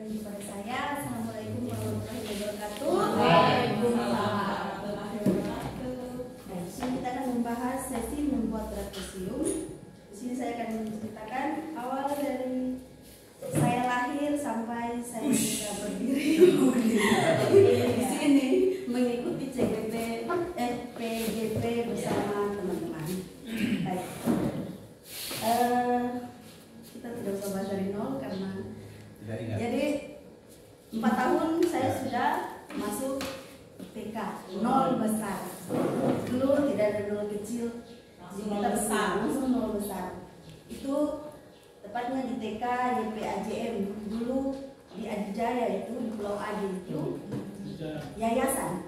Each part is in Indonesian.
lagi kepada saya. Assalamualaikum warahmatullahi wabarakatuh. Waalaikumsalam. Baik, sini kita akan membahas sesi membuat trapesium. Di sini saya akan menceritakan awal dari saya lahir sampai saya bisa berdiri di sini mengikuti PGP bersama teman-teman. Baik, kita tidak usah bahas dari nol karena jadi 4 tahun saya sudah masuk TK, nol besar. Dulu tidak ada nol kecil, kita besar, langsung nol besar. Itu tepatnya di TK YPAJM. Dulu di Adijaya itu, di Pulau Adi itu yayasan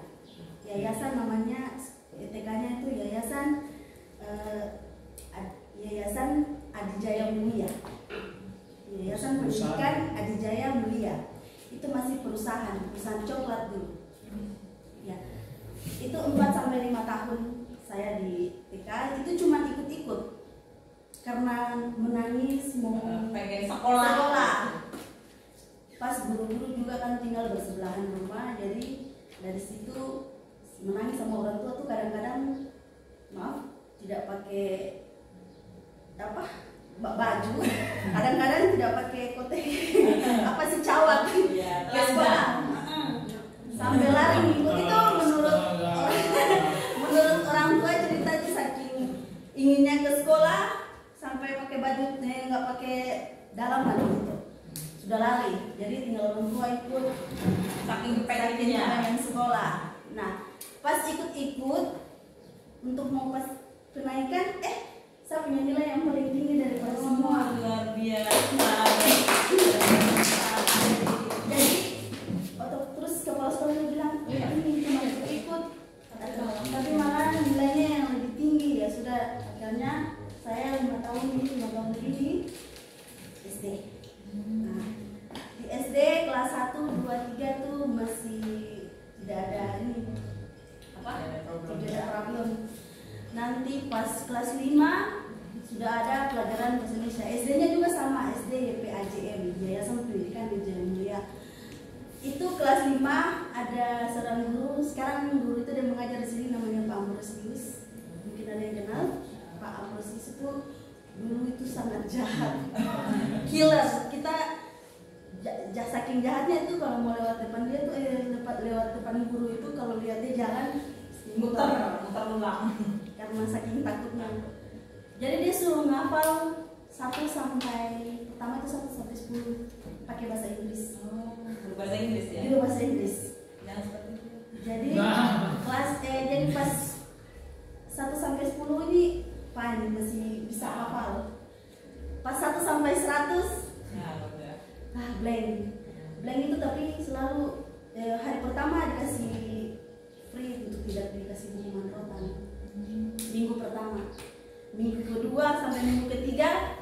namanya, TK-nya itu Yayasan Adijaya Mulia. Yayasan Pendidikan Adijaya Mulia. Itu masih perusahaan coklat dulu. Ya. Itu 4-5 tahun saya di TK, itu cuma ikut-ikut. Karena menangis mau pengen sekolah. Pas guru-guru juga kan tinggal bersebelahan rumah, jadi dari situ menangis sama orang tua tuh kadang-kadang tidak pakai baju, kadang-kadang tidak pakai kotek cawat ke sekolah, sambil lari minggu itu menurut orang tua ceritanya saking inginnya ke sekolah sampai pakai baju nggak pakai dalaman gitu, sudah lari, jadi tinggal orang tua ikut Saking pengennya sekolah. Nah, pas ikut-ikut untuk mau pas kenaikan, saya punya nilai yang paling tinggi daripada semua. Luar biasa. Jadi terus kepala sekolah bilang, ini cuma ikut, tapi malah nilainya yang lebih tinggi. Ya sudah, akhirnya saya 5 tahun lebih di SD. Nah, di SD kelas 1, 2, 3 tuh masih tidak ada tidak ada problem. Nanti pas kelas 5 sudah ada pelajaran bahasa Indonesia. SD-nya juga sama, SD YPAJM, Yayasan Pendidikan Adijaya Mulia. Itu kelas 5 ada seorang guru. Sekarang guru itu dia mengajar di sini, namanya Pak Ambrosius. Mungkin ada yang kenal. Pak Ambrosius itu dulu itu sangat jahat, killer. Kita saking jahatnya itu kalau mau lewat depan dia tuh lewat depan guru itu, kalau lihat dia jalan muter ulang karena saking takutnya. Jadi dia suruh ngafal 1 sampai 10 pakai bahasa Inggris. Bahasa Inggris ya? Itu bahasa Inggris. Jangan seperti itu. Jadi jadi pas 1 sampai 10 ini fine, masih bisa hafal. Pas 1 sampai 100 blank itu, tapi selalu hari pertama dikasih free untuk tidak dikasih buku mantrotan. Minggu pertama, minggu kedua sampai minggu ketiga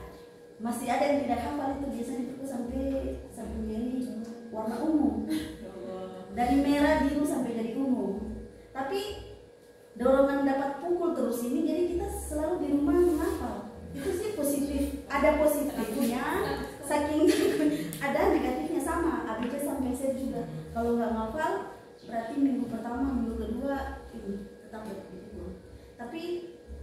masih ada yang tidak hafal. Itu biasanya itu sampai sabunnya ini warna ungu, dari merah biru sampai jadi ungu. Tapi dorongan dapat pukul terus ini, jadi kita selalu di rumah menghafal. Itu sih positif, ada positifnya, saking ada negatifnya sama. ABC sampai Z juga, kalau nggak ngafal berarti minggu pertama, minggu kedua itu tetap begitu. Tapi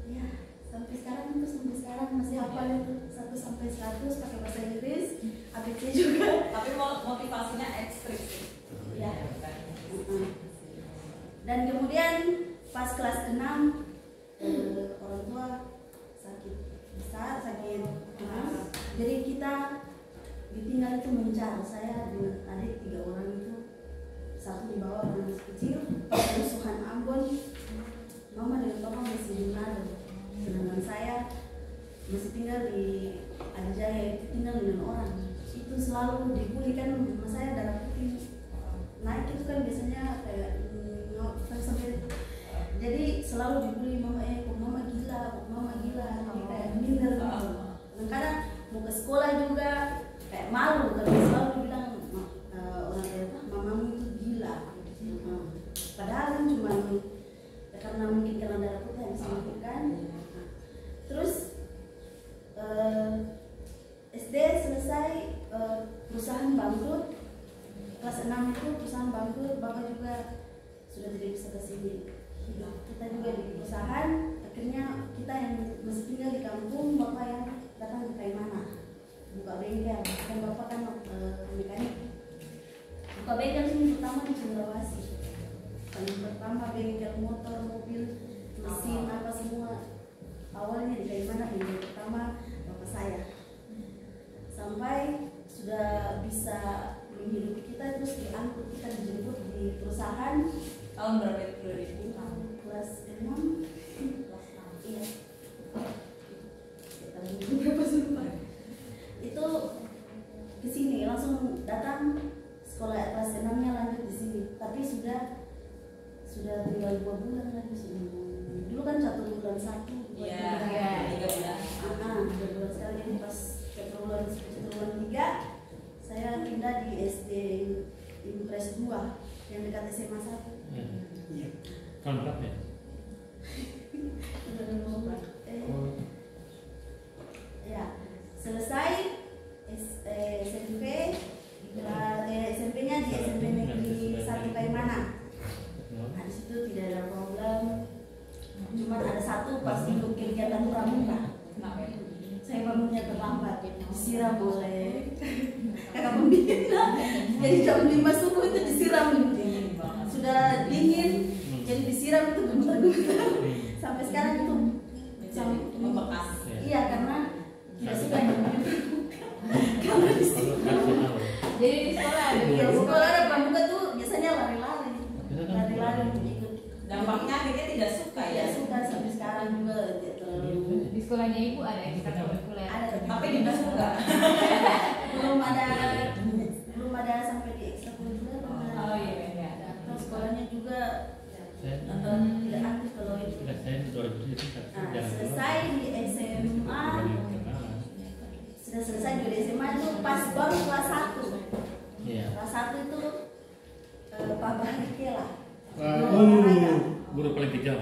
ya sampai sekarang masih hafal itu 1 sampai 100 pakai bahasa Inggris, ABC juga. Tapi motivasinya ekstrim sih. Ya. Dan kemudian pas kelas 6 orang tua sakit besar, sakit keras. Jadi kita ditinggal itu mencar. Saya dengan adik 3 orang itu, satu di bawah karena masih kecil, musuhan Ambon. Mama dengan papa masih di Manado, sedangkan saya masih tinggal di Adijaya, itu tinggal dengan orang. Itu selalu dibully kan, mama saya darah putih naik itu kan biasanya kayak sampai, jadi selalu dibully mama, kok mama gila, kayak minder gitu. Kadang mau ke sekolah juga kayak malu karena selalu bilang orang tua, mamamu itu gila. Padahal kan cuma karena mungkin karena darah putih yang disebutkan. Terus SD selesai, perusahaan bangkrut, kelas 6 itu perusahaan bangkrut, bapak juga sudah tidak bisa ke sini. Kita juga di perusahaan, akhirnya kita yang masih tinggal di kampung, bapak yang datang ke Kaimana buka bengkel. Kan bapak kan mekanik, buka bengkel sini pertama di Cendrawasih. Paling pertama bengkel motor, mobil, mesin apa semua awalnya di Kaimana, bengkel pertama bapak saya. Sampai sudah bisa menghidupi kita, terus diangkut, kita dijemput di perusahaan. Tahun berapa itu? 2006. Kelas 6. Iya. Tahun berapa sumpah? Itu ke sini langsung datang sekolah kelas 6-nya lanjut di sini. Tapi sudah tinggal 2 bulan lagi sih. Dulu kan 1 bulan 1. Iya, 3 bulan. 3 bulan sekali. Jadi pas bulan 3 saya pindah di SD Impres 2 yang dekat SMA 1. Iya. Tahun berapa ya? Ya, selesai SMP, SMP-nya di SMP Negeri 1 Kaimana. Nah, di situ tidak ada problem. Cuma ada satu pas untuk kegiatan pramuka. Saya bangunnya terlambat, disiram oleh kakak pembina. Jadi jam 5 subuh itu disiram, sudah dingin, jadi disiram itu gemetar-gemetar. Sampai sekarang itu Membekas. Iya, karena tidak suka karena di situ. Jadi di sekolah ada Di sekolah ada pramuka tuh biasanya lari-lari untuk ikut. Dampaknya akhirnya tidak suka ya. Tidak suka sampai sekarang juga tidak terlalu. di sekolahnya ibu ada ekstrakurikuler. Ada, Tapi tidak suka. belum ada sampai di ekstrakurikuler. Oh iya enggak ada. Terus sekolahnya juga tidak aktif kalau itu. Nah, selesai di SMA, sudah selesai di SMA itu pas baru kelas 1. Kelas 1 itu Pak Bahri Kela. Guru paling kejam.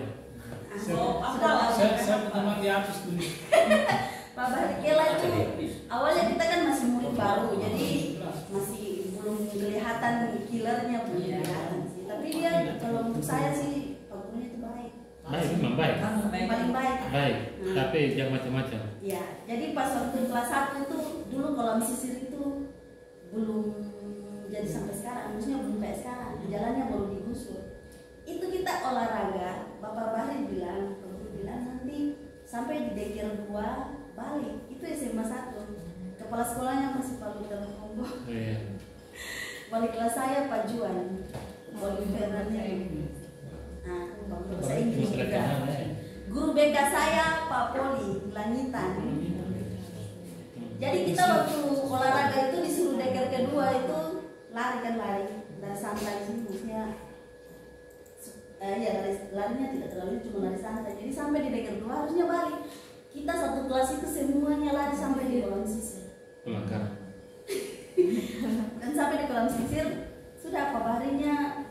Saya pertama di atas dulu. Pak Bahri Kela itu awalnya kita kan masih murid baru, jadi masih belum kelihatan killernya, belum kelihatan sih. Tapi dia kalau untuk saya sih gurunya itu baik. Memang baik. Paling baik. Baik, tapi jangan macam-macam. Ya, jadi pas waktu kelas 1 itu dulu kolam sisir itu belum jadi sampai sekarang, maksudnya belum kayak sekarang, jalannya baru digusur. Itu kita olahraga, Bapak Bahri bilang nanti sampai di Dekir 2 balik, itu SMA 1. Kepala sekolahnya masih Pak Luther Kombo. Wali kelas saya Pak Juan, Wali Fernandnya. Nah, bahasa Inggris juga. Guru BK saya Pak Poli Langitan. Jadi kita waktu olahraga itu disuruh Dekir kedua itu lari dari santai sih, maksudnya larinya tidak terlalu, cuma lari santai. Jadi sampai di Dekir 2 harusnya balik. Kita satu kelas itu semuanya lari sampai di kolam sisir. Pelanggar. Dan sampai di kolam sisir sudah Pak Bahrinya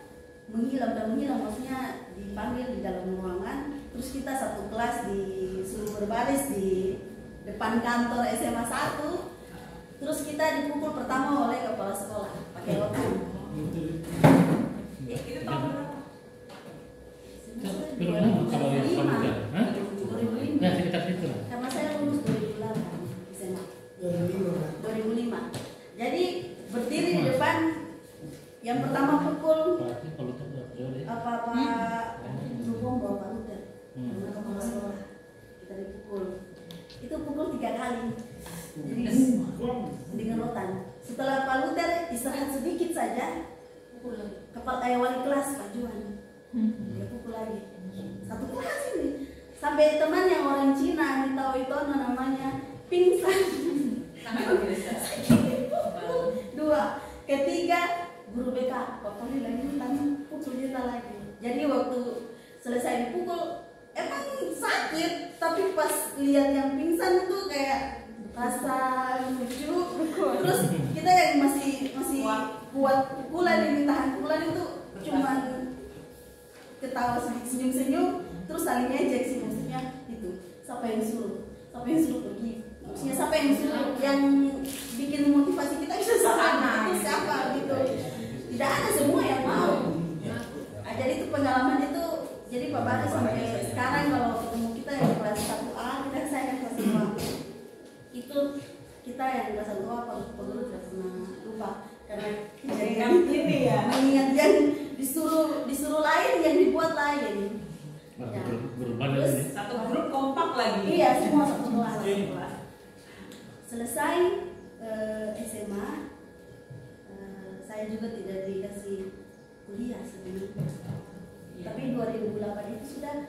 menghilang, maksudnya dipanggil di dalam ruangan. Terus kita satu kelas disuruh berbaris di depan kantor SMA 1. Terus kita dipukul pertama oleh kepala sekolah pakai rotan. Itu tahun berapa? Belum kalau yang pelanggar. 2005. Ya sekitar situ lah. Karena saya lulus 2008 SMA. 2005. Jadi berdiri di depan, yang pertama pukul Berarti kalau tak ada priori. Pak Dukung bawa Pak Luther, karena kepala sekolah kita dipukul. Itu pukul 3 kali. Jadi dengan rotan. Setelah Pak Luther istirahat sedikit saja, pukul kepala wali kelas Pak Juan. Dia pukul lagi. Satu kelas ini. Sampai teman yang orang Cina, Nita Witono namanya, pingsan. Dua, ketiga guru BK, Pak Poli lagi pukul kita lagi. Jadi waktu selesai dipukul, emang sakit, tapi pas lihat yang pingsan itu kayak rasa lucu. Terus kita yang masih kuat pukulan, ini tahan pukulan itu cuman ketawa senyum-senyum, terus saling ngejek sih, maksudnya itu siapa yang suruh pergi, maksudnya siapa yang bikin motivasi kita bisa sana, itu siapa gitu. ada sampai sekarang kalau ketemu kita yang kelas 1A, saya yang kelas 2. Itu kita yang kelas 1A perlu tidak pernah lupa karena kejadian ini ya. mengingat yang disuruh lain, yang dibuat lain. Ya. Berbalik ini. Satu grup kompak lagi. Iya, semua satu kelas. Selesai SMA, saya juga tidak dikasih kuliah sebenarnya. Tapi 2008 itu sudah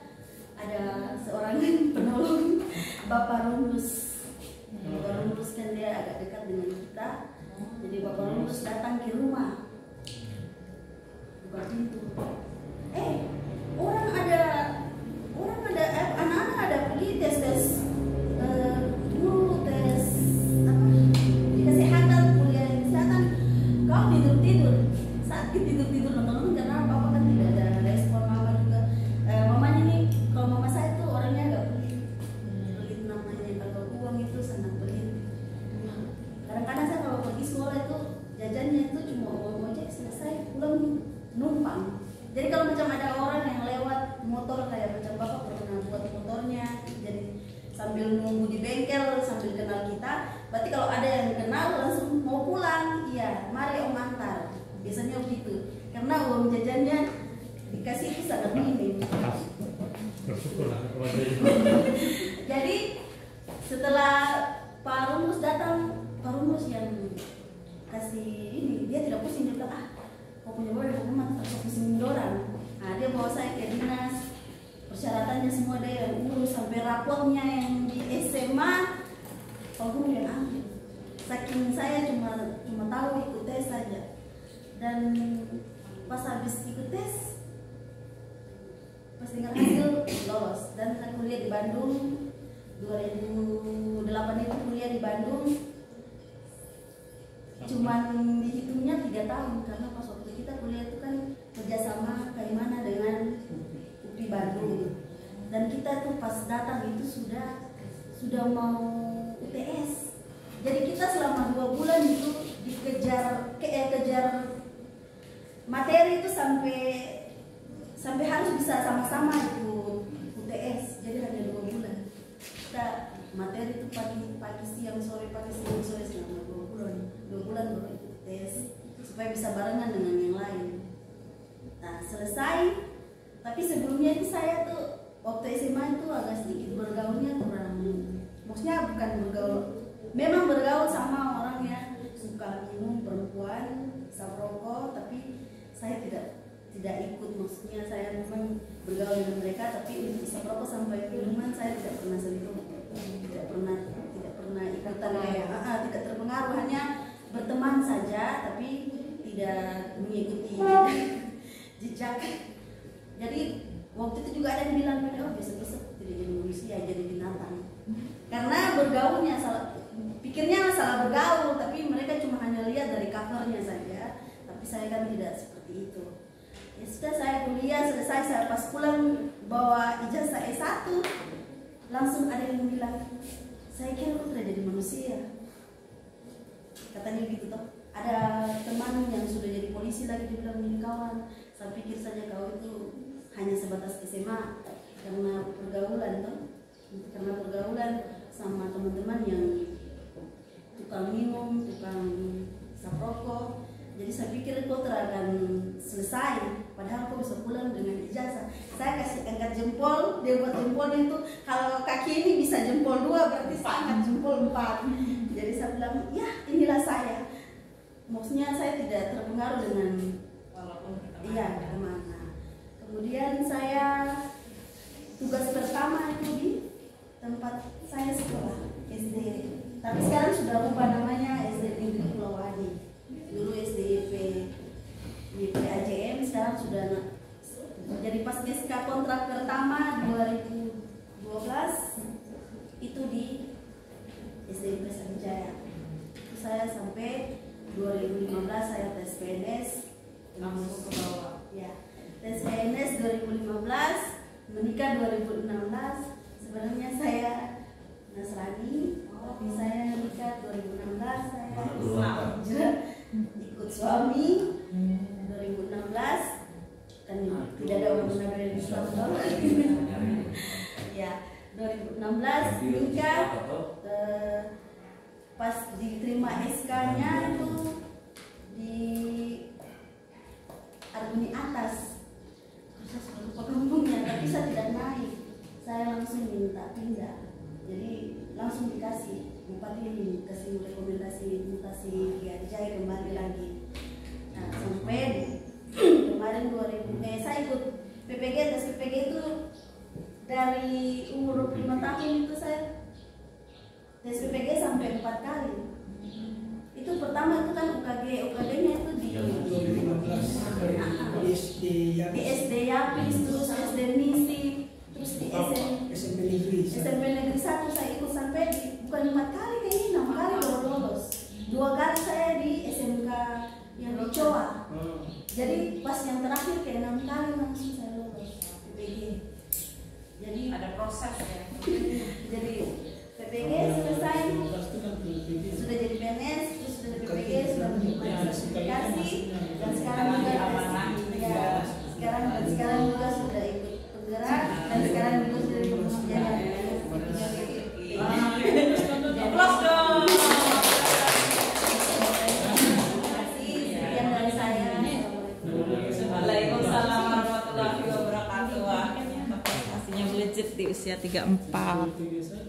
ada seorang penolong Bapak Rumus. Bapak Rumus kan dia agak dekat dengan kita. Jadi Bapak Rumus datang ke rumah, buka pintu. Anak-anak ada pergi tes guru, tes apa di kesehatan, kuliah kesehatan. Kau tidur saat kita tidur nonton karena papa kan tidak ada respon, mama juga. Mamanya nih, kalau mama saya tuh orangnya agak pelit namanya, kalau uang itu sangat pelit. Kadang-kadang saya kalau pergi sekolah itu jajannya itu cuma uang ojek, selesai pulang numpang. Jadi kalau macam ada orang yang lewat motor kayak macam bapak pernah buat motornya, jadi sambil nunggu di bengkel sambil kenal kita, berarti kalau ada yang kenal langsung mau pulang, iya mari om antar, biasanya begitu, karena uang jajannya dikasih itu sangat minim. Bersyukurlah kepada Jadi setelah Pak Rumus datang, Pak Rumus yang kasih ini, dia tidak pusing, dia bilang kau punya bawa dari rumah tak pusing orang. Nah dia bawa saya ke dinas, persyaratannya semua dia yang urus, sampai rapotnya yang di SMA Pak Guru yang ambil. Saking saya cuma tahu ikut tes saja, dan pas habis ikut tes, pas dengar hasil lolos dan saya kuliah di Bandung. 2008 itu kuliah di Bandung, cuman dihitungnya 3 tahun karena pas waktu kita kuliah itu kan kerjasama kayak mana dengan UPI Bandung, dan kita tuh pas datang itu sudah mau UTS. Jadi kita selama 2 bulan itu kejar materi itu sampai harus bisa sama-sama ikut UTS. Jadi hanya 2 bulan kita materi itu pagi siang sore selama 2 bulan baru ikut tes supaya bisa barengan dengan yang lain. Nah selesai, tapi sebelumnya itu saya tuh waktu SMA itu agak sedikit bergaulnya kurang, maksudnya bukan bergaul, memang bergaul sama orang yang suka minum, perempuan, isap rokok, tapi saya tidak ikut, maksudnya saya memang bergaul dengan mereka, tapi untuk isap rokok sampai minuman saya tidak pernah sentuh, tidak pernah ikutan kayak tidak terpengaruh, hanya berteman saja tapi tidak mengikuti jejak. Jadi waktu itu juga ada yang bilang, besok-besok tidak jadi manusia, jadi binatang. Karena bergaulnya salah, pikirnya salah bergaul, tapi mereka cuma hanya lihat dari covernya saja. Tapi saya kan tidak seperti itu. Ya sudah, saya kuliah selesai, saya pas pulang bawa ijazah S1, langsung ada yang bilang, saya kira kau tidak jadi manusia. Katanya gitu toh. Ada teman yang sudah jadi polisi lagi, dia bilang, ini kawan, saya pikir saja kau itu hanya sebatas SMA karena pergaulan toh, karena pergaulan sama teman-teman yang tukang minum, tukang isap rokok. Jadi saya pikir kau akan selesai, padahal kau bisa pulang dengan ijazah. Saya kasih angkat jempol, dia buat jempolnya itu kalau kaki ini bisa jempol 2, berarti saya angkat jempol 4. Jadi saya bilang, ya inilah saya. Maksudnya saya tidak terpengaruh dengan Walaupun kita kemana. Kemudian saya tugas pertama itu di tempat saya sekolah SD, tapi sekarang sudah ubah namanya SD Negeri Pulau Adi. Dulu SDIP AJM, sekarang sudah jadi pas SK kontrak pertama 2012 itu di SDIP Sanjaya. Itu saya sampai 2015 saya tes PNS, langsung ke bawah. Ya, tes PNS 2015, menikah 2016. Sebenarnya saya Nasrani, tapi saya menikah 2016, saya ikut suami 2016 kan tidak ada benar-benar dari Islam toh. Ya 2016 nikah, pas diterima SK-nya itu di Arguni Atas, saya sudah lupa kampungnya, tapi saya tidak naik, saya langsung minta pindah, jadi langsung dikasih bupati ini kasih rekomendasi mutasi ya Jaya kembali lagi. Nah sampai kemarin 2000 saya ikut PPG, tes PPG itu dari umur 5 tahun itu saya tes PPG sampai 4 kali. Itu pertama itu kan UKG-nya itu di 2015 di SD Yapis, terus SD Misi, terus di SMP Negeri 1 saya ikut sampai bukan 4 kali kayaknya 6 kali baru lolos. 2 kali saya di SMK yang di Coa. Jadi pas yang terakhir kayak 6 kali langsung saya lolos PPG. Jadi Ada proses ya. jadi PPG selesai, sudah jadi PNS, terus sudah jadi PPG, sudah menikmati sertifikasi, dan sekarang juga sudah ikut penggerak, dan sekarang juga sudah ikut jalan. Plus dong. Sekian dari saya. Waalaikumsalam warahmatullahi wabarakatuh. Wah, pastinya melejit di usia 34.